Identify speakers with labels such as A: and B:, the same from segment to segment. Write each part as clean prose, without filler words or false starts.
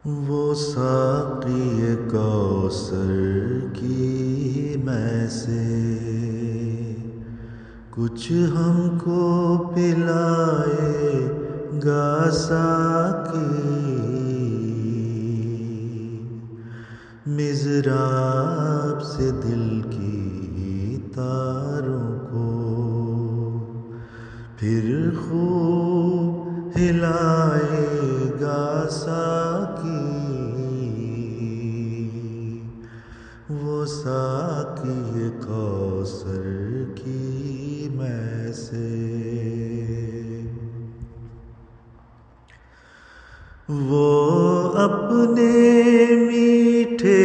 A: وہ ساقی کوثر کی میں سے کچھ ہم کو پلائے گا ساقی، مضراب سے دل کی تاروں کو پھر خوب ہلائے گا ساقی، وہ ساقی کوثر کی میں سے۔ وہ اپنے میٹھے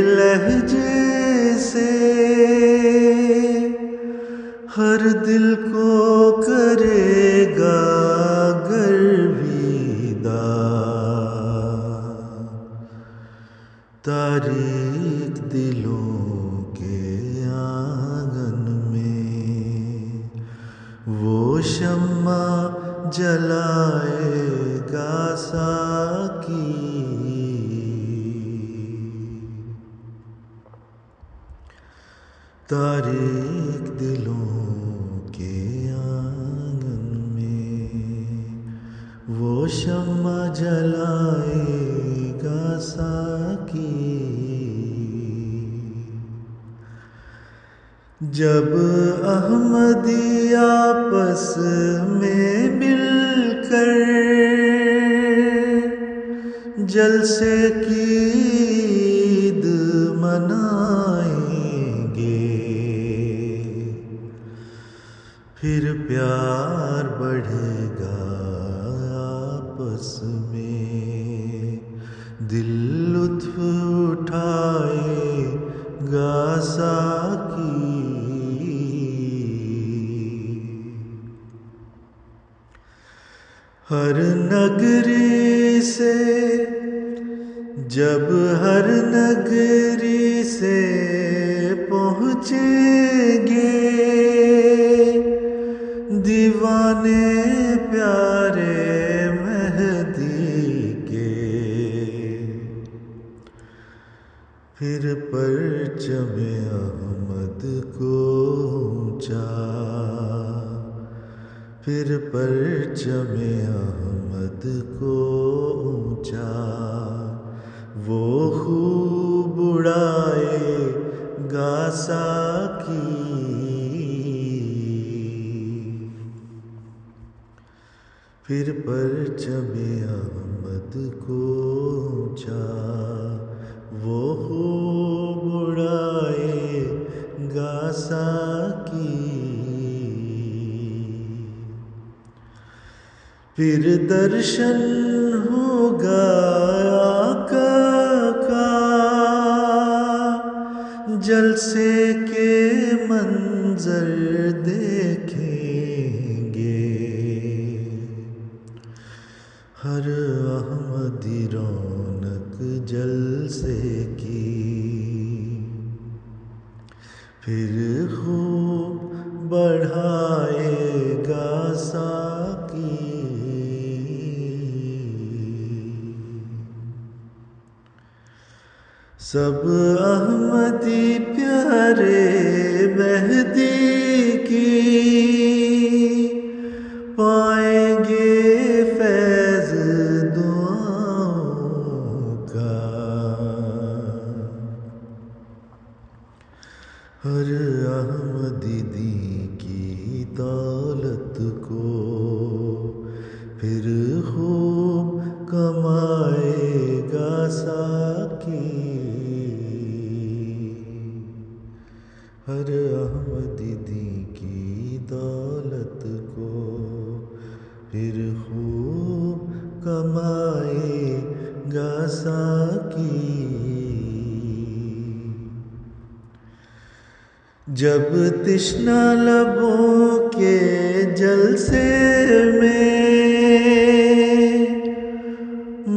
A: لہجے سے ہر دل کو کرے گا گرویدہ، تاریک دلوں کے آنگن میں وہ شمع جلائے گا ساقی، تاریک دلوں کے آنگن میں وہ شمع جلائے گا ساقی۔ جب احمدی آپس میں مل کر جلسے کی عید منائیں گے، پھر پیار بڑھے گا آپس میں، دل لطف اٹھائے گا ساقی، ہر نگری سے جب ہر نگری سے پہنچیں گے دیوانے پیارے مہدی کے، پھر پرچم احمد کو اونچا، پھر پرچم احمد کو اونچا وہ خوب اڑائے گا ساقی، پھر پرچم احمد کو اونچا وہ خوب اڑائے گا ساقی، پھر درشن ہوگا آقا کا، جلسے کے منظر دیکھیں گے، ہر احمدی رونق جلسے کی پھر خوب بڑھائے گا ساقی، سب احمدی پیارے مہدی کی پائیں گے فیض دعاؤں کا، ہر احمدی دی کی دولت کو پھر خوب کمائے گا ساقی، ہر احمدی دی کی دولت کو پھر خوب کمائے گا ساقی، جب تشنا لبوں کے جلسے میں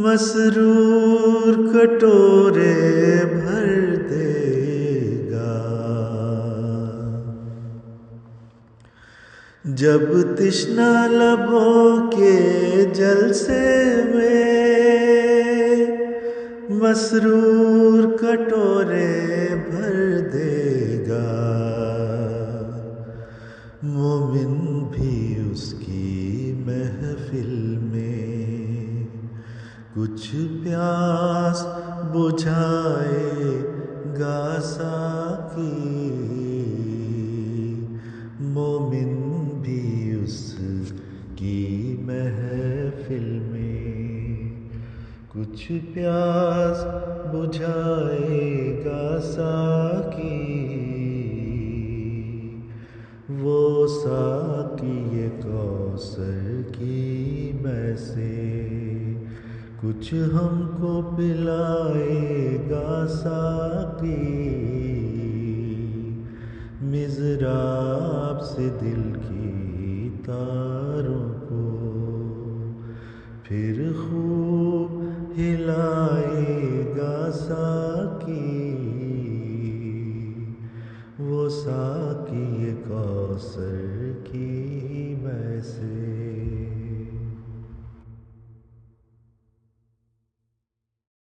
A: مسرور کٹورے بھر دے گا، جب تشنا لبوں کے جلسے میں مسرور کٹورے بھر دے گا، مومن بھی اس کی محفل میں کچھ پیاس بجھائے گا ساقی، مومن بھی اس کی محفل میں کچھ پیاس بجھائے گا ساقی، وہ ساقی کوثر کی میں سے کچھ ہم کو پلائے گا ساقی، مضراب سے دل کی تاروں کو پھر خوب ہلائے گا ساقی، وہ ساقی کوثر کی میں سے